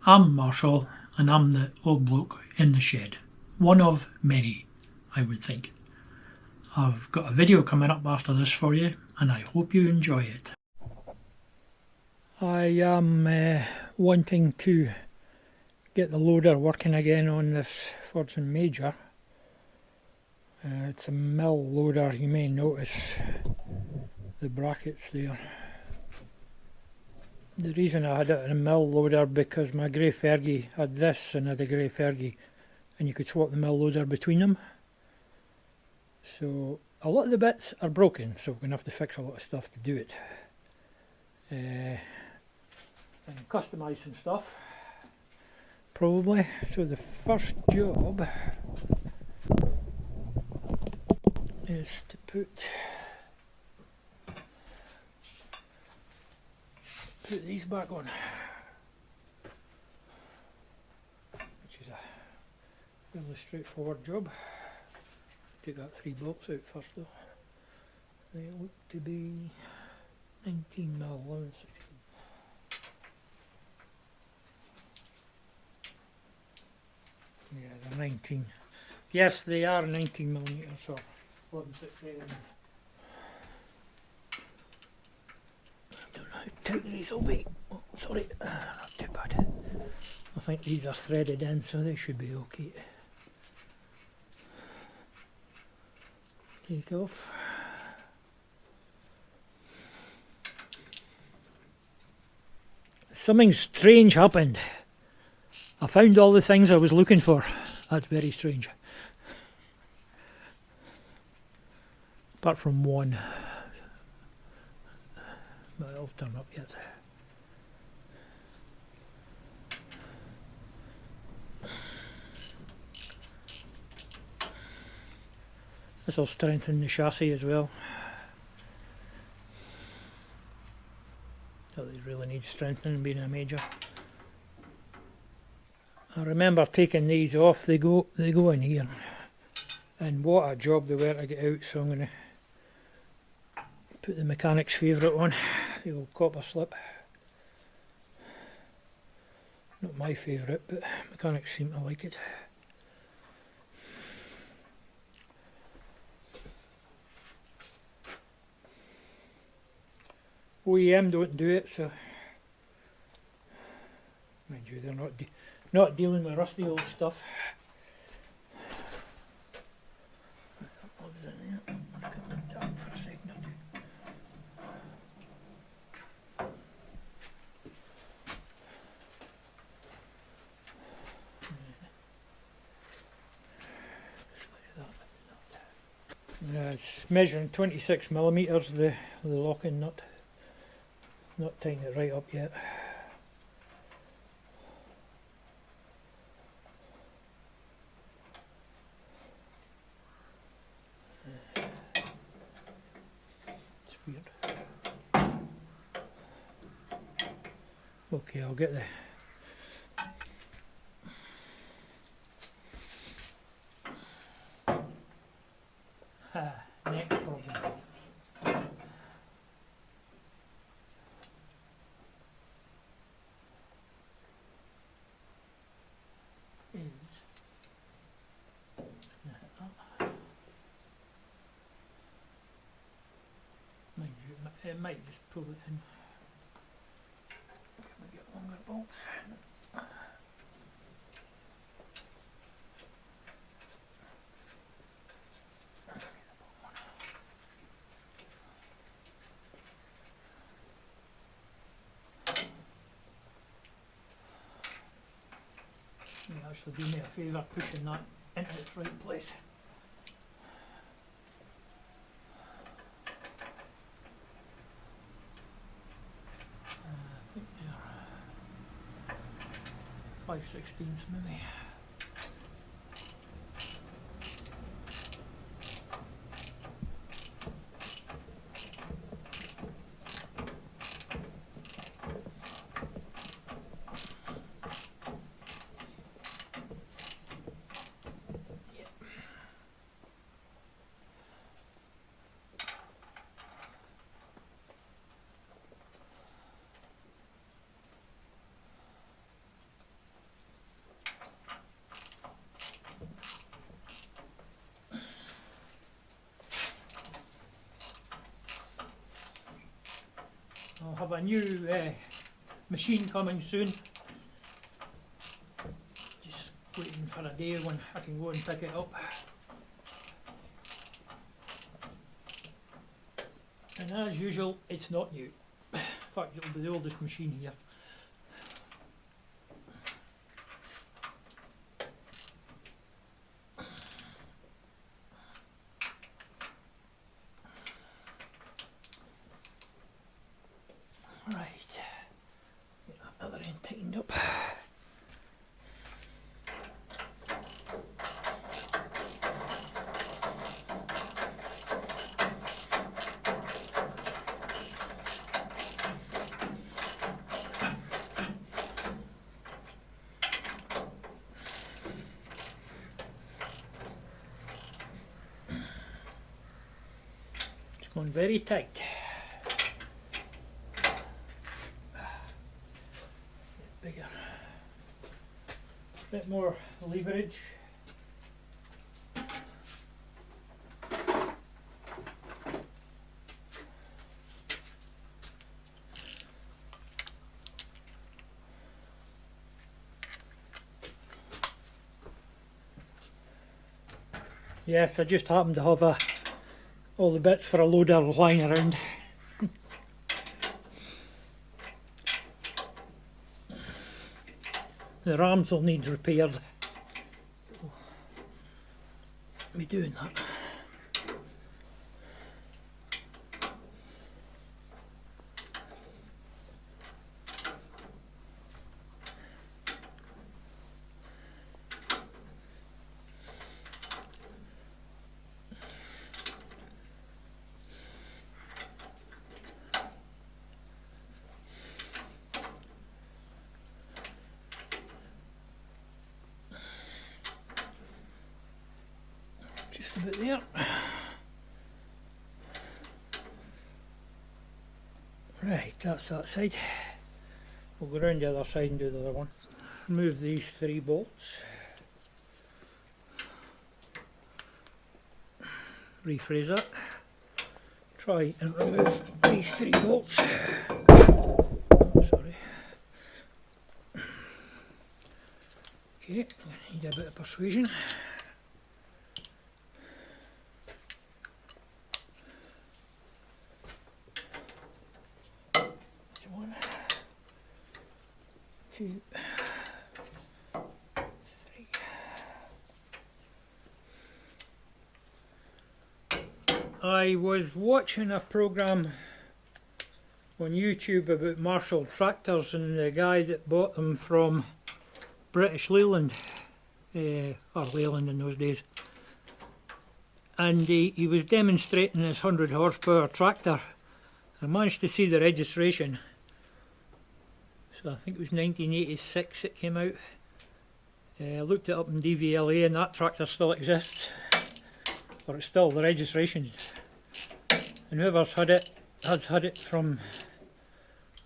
I'm Marshall, and I'm the old bloke in the shed. One of many, I would think. I've got a video coming up after this for you, and I hope you enjoy it. I am wanting to get the loader working again on this Fordson Major. It's a mill loader. You may notice the brackets there. The reason I had it in a mill loader because my grey Fergie had this and had a grey Fergie, and you could swap the mill loader between them. So a lot of the bits are broken, so we're going to have to fix a lot of stuff to do it. And customise some stuff, probably. So the first job is to put these back on, which is a fairly straightforward job. Take that 3 bolts out first though. They look to be 19mm, 11/16. Yeah, they're 19. Yes, they are 19mm, so 11/16. I don't know how tight these will be. Oh, sorry, not too bad. I think these are threaded in, so they should be okay. Take off. Something strange happened. I found all the things I was looking for. That's very strange. Apart from one. But it'll turn up yet. This will strengthen the chassis as well. So they really need strengthening being a Major. I remember taking these off. They go in here, and what a job they were to get out. So I'm going to put the mechanic's favourite on, the old copper slip. Not my favourite, but mechanics seem to like it. OEM don't do it, so mind you, they're not dealing with rusty old stuff. It's measuring 26mm, the locking nut. Not tying it right up yet. It's weird. Okay, I'll get the next problem. It might just pull it in. Can we get longer bolts? You actually do me a favour pushing that into its right place. I think they're 5/16 maybe. a new machine coming soon. Just waiting for a day when I can go and pick it up. And as usual, it's not new. In fact, it'll be the oldest machine here. Right, get that other end tightened up. It's going very tight. Bigger. Bit more leverage. Yes, I just happened to have all the bits for a loader lying around. The rams will need repaired. Be doing that. Just about there. Right, that's that side. We'll go around the other side and do the other one. Remove these 3 bolts. Rephrase that. Try and remove these 3 bolts. Oh, sorry. Okay, I need a bit of persuasion. One, 2, 3. I was watching a program on YouTube about Marshall tractors and the guy that bought them from British Leyland, or Leyland in those days, and he was demonstrating his 100 horsepower tractor. I managed to see the registration. So I think it was 1986 it came out. I looked it up in DVLA and that tractor still exists. Or it's still the registration. And whoever's had it has had it from,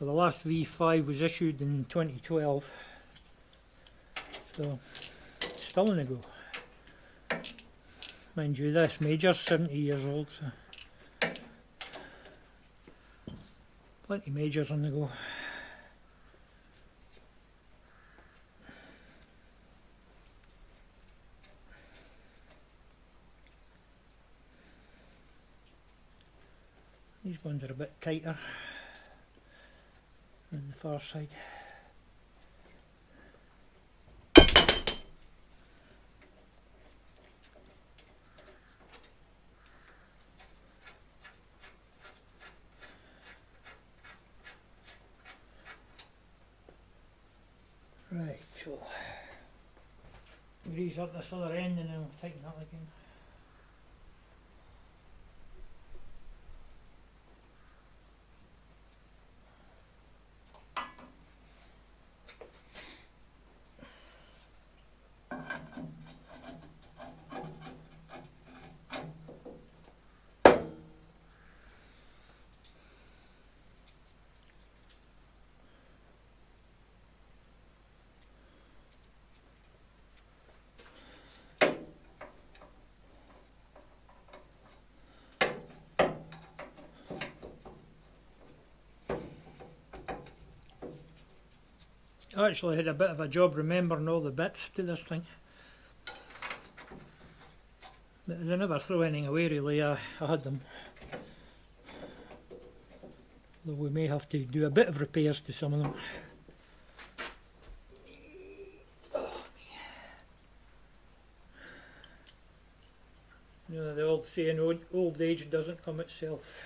well, the last V5 was issued in 2012. So it's still in the go. Mind you, this Major's 70 years old, so plenty Majors on the go. These ones are a bit tighter than the far side. Right, so grease up this other end and then we'll tighten that again. I actually had a bit of a job remembering all the bits to this thing. But as I never throw anything away really, I had them. Though we may have to do a bit of repairs to some of them. You know the old saying, old age doesn't come itself.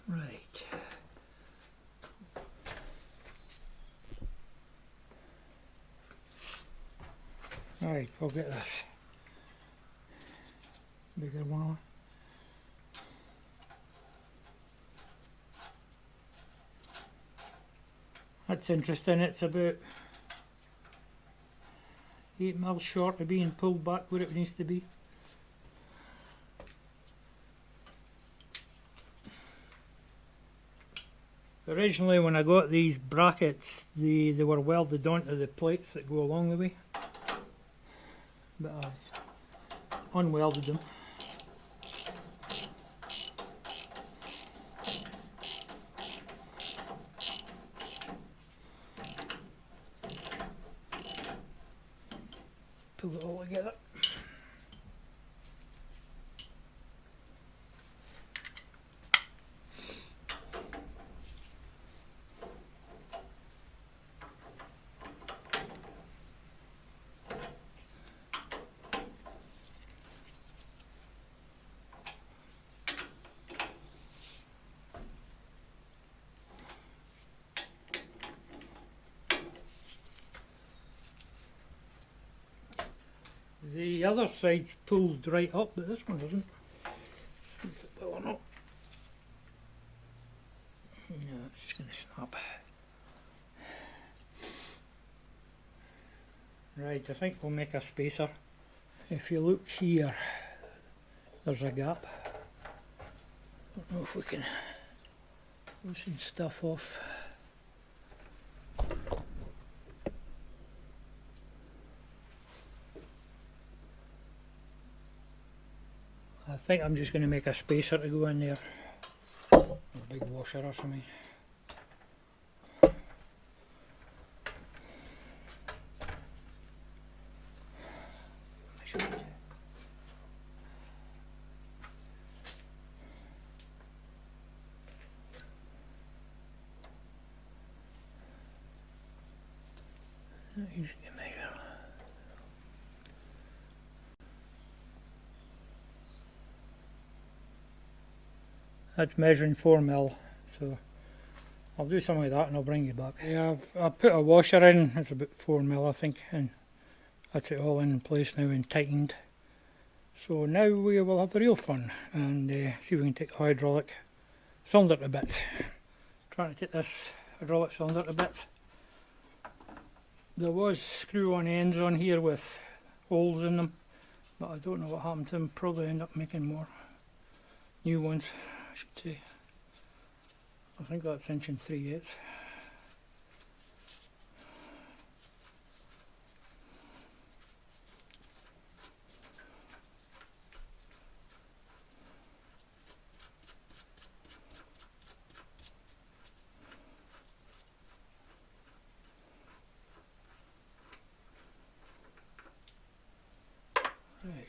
Right. Right, we'll get this bigger one on. That's interesting, it's about 8 mils short of being pulled back where it needs to be. Originally when I got these brackets, they were welded onto the plates that go along the way, but I've unwelded them. Pull it all together. The other side's pulled right up, but this one isn't. See if it will or not. No, it's just going to snap. Right, I think we'll make a spacer. If you look here, there's a gap. Don't know if we can loosen stuff off. I think I'm just going to make a spacer to go in there, or a big washer or something. Not easy to measure. That's measuring 4 mil, so I'll do something like that and I'll bring you back. Yeah, I've put a washer in, it's about 4 mil I think, and that's it all in place now and tightened. So now we will have the real fun and see if we can take the hydraulic cylinder to bits. Trying to take this hydraulic cylinder to bits. There was screw-on ends on here with holes in them, but I don't know what happened to them. Probably end up making more new ones, I should say. I think that's inch and 3/8. Right.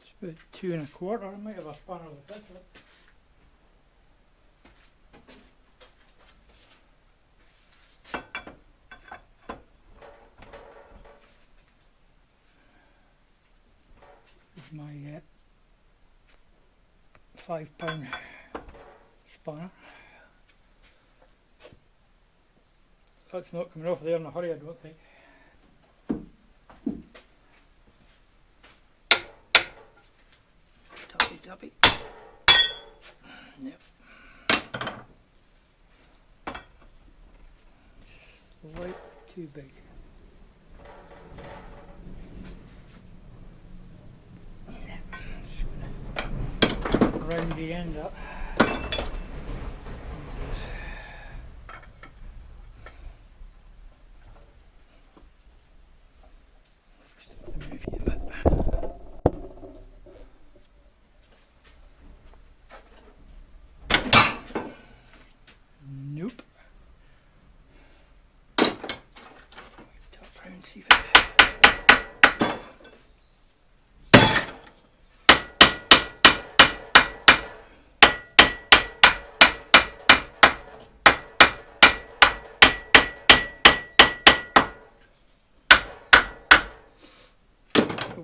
It's about 2 1/4. I might have a spanner with this. £5 spanner. That's not coming off there in a hurry, I don't think. Tappy tappy. Yep. Slightly too big. Round the end up. Nope. Tap round, see if it.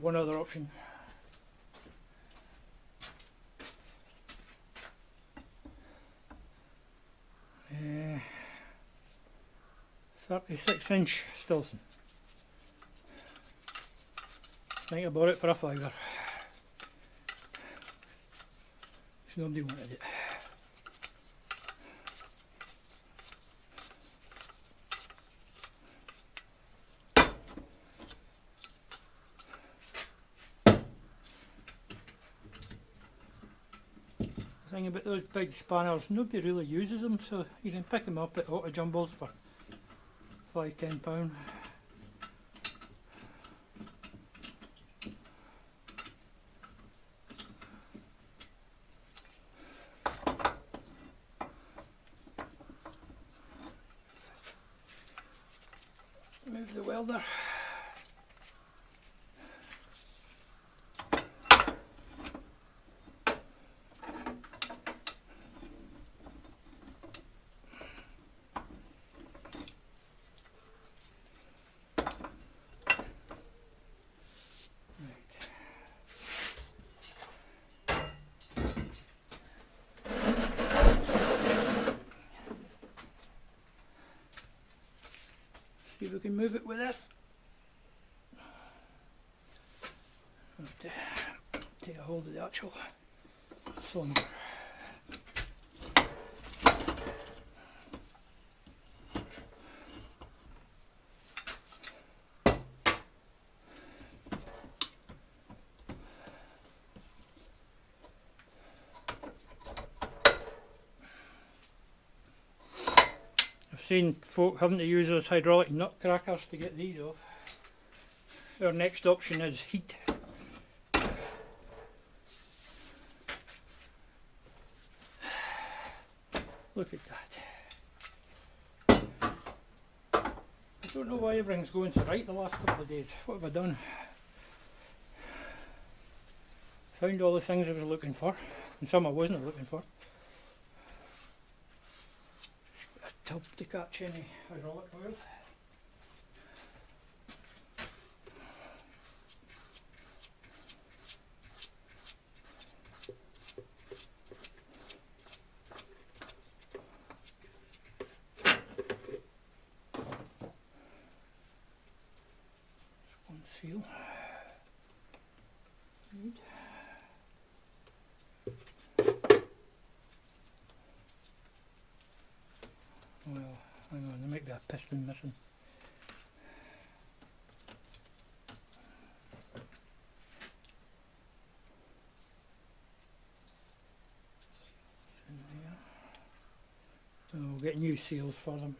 One other option. 36-inch Stilson. Think about it for a fiver. Nobody wanted it. The thing about those big spanners, nobody really uses them, so you can pick them up at auto jumbles for £5–10. Move the welder. See if we can move it with this. Take a hold of the actual cylinder. I've seen folk having to use those hydraulic nut crackers to get these off. Our next option is heat. Look at that. I don't know why everything's going so right the last couple of days. What have I done? Found all the things I was looking for, and some I wasn't looking for. A tub to catch any hydraulic oil. Seal. Good. Well, hang on, there might be a piston missing. In there. So we'll get new seals for them.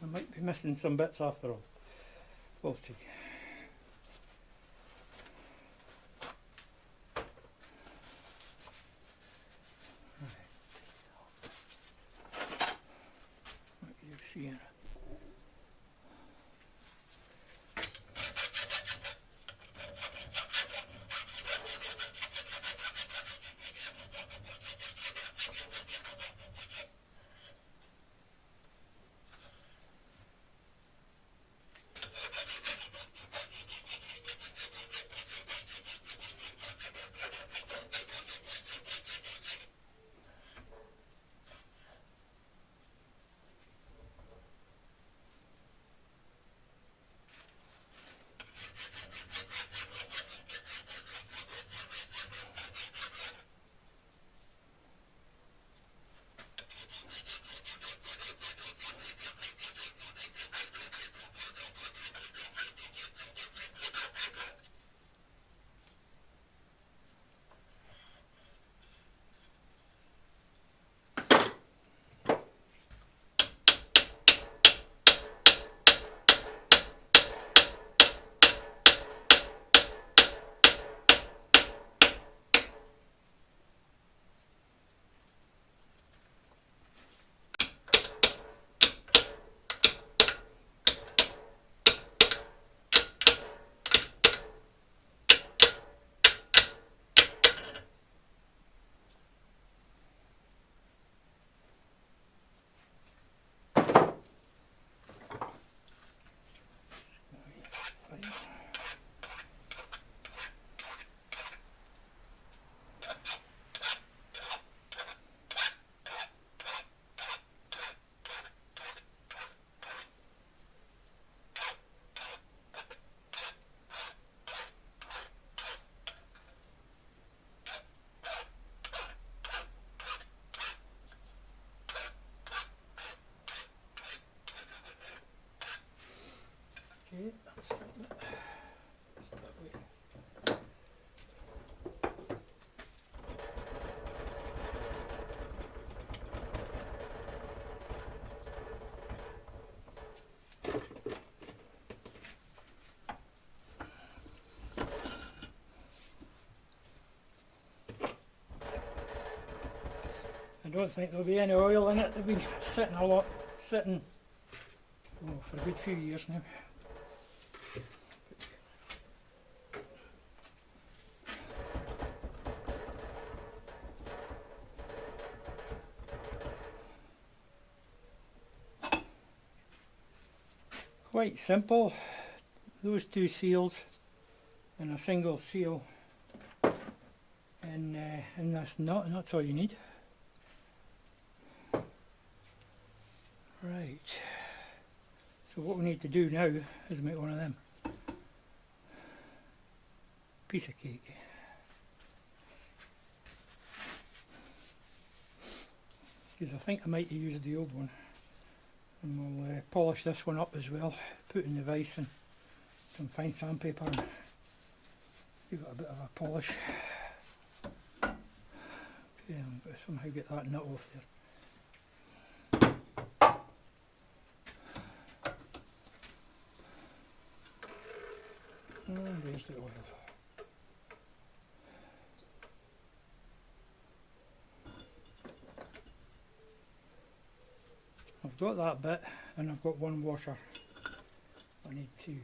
I might be missing some bits after all. We'll see. here. Okay, that's that way. I don't think there'll be any oil in it. They've been sitting for a good few years now. Quite simple. Those two seals and a single seal, and that's all you need. Right. So what we need to do now is make one of them. Piece of cake. Because I think I might have used the old one. And we'll polish this one up as well, put in the vise and some fine sandpaper and give it a bit of a polish. Okay, I'm going to somehow get that nut off there. And there's the oil. I've got that bit, and I've got one washer. I need two.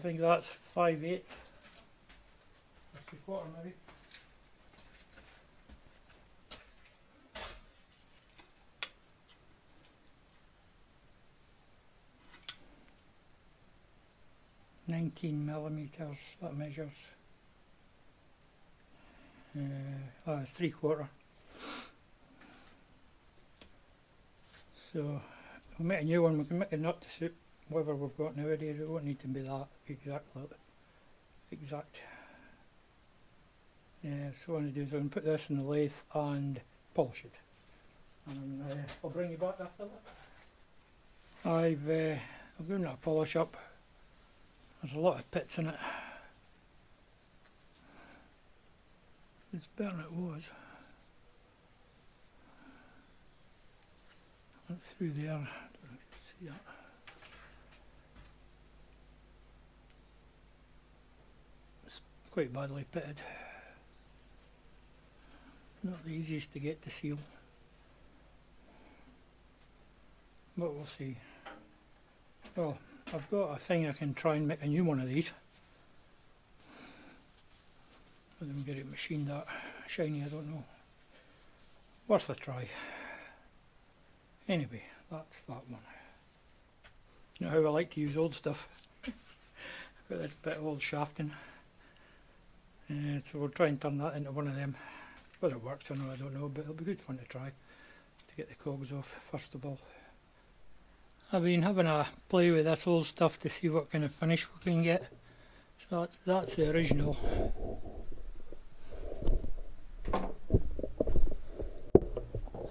think that's 5/8, 3/4 maybe. $19mm that measures. It's 3/4. So we'll make a new one. We can make a nut to suit whatever we've got nowadays. It won't need to be that exact. So what I'm going to do is I'm going to put this in the lathe and polish it, and I'll bring you back after that. I've given it a polish up. There's a lot of pits in it. It's better than it was. Went through there. Don't know if you can see that. It's quite badly pitted. Not the easiest to get to seal, but we'll see. Well, I've got a thing I can try and make a new one of these. Whether we get it machined that shiny, I don't know. Worth a try. Anyway, that's that one. You know how I like to use old stuff. I've got this bit of old shafting. So we'll try and turn that into one of them. Whether it works or not, I don't know, but it'll be good fun to try. To get the cogs off, first of all. I've been having a play with this old stuff to see what kind of finish we can get. So that's the original.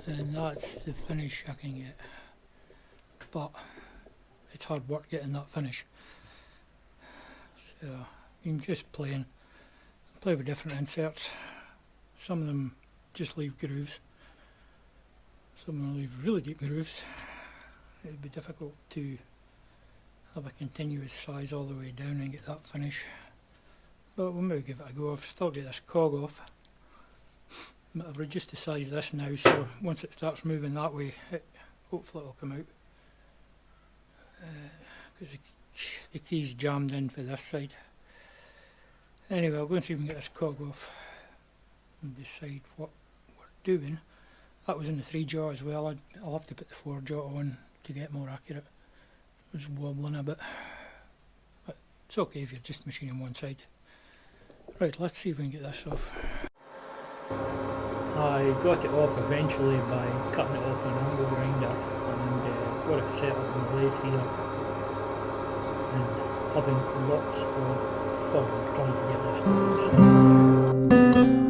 And that's the finish I can get. But it's hard work getting that finish. So I'm just play with different inserts. Some of them just leave grooves. Some of them leave really deep grooves. It would be difficult to have a continuous size all the way down and get that finish. But we'll maybe give it a go. I've still got this cog off. But I've reduced the size of this now, so once it starts moving that way, hopefully it'll come out. Because the key's jammed in for this side. Anyway, I'll go and see if we can get this cog off and decide what we're doing. That was in the 3-jaw as well. I'll have to put the 4-jaw on to get more accurate. It was wobbling a bit. But it's okay if you're just machining one side. Right, let's see if we can get this off. I got it off eventually by cutting it off an angle grinder and got it set up on the lathe here and having lots of fun trying to get this to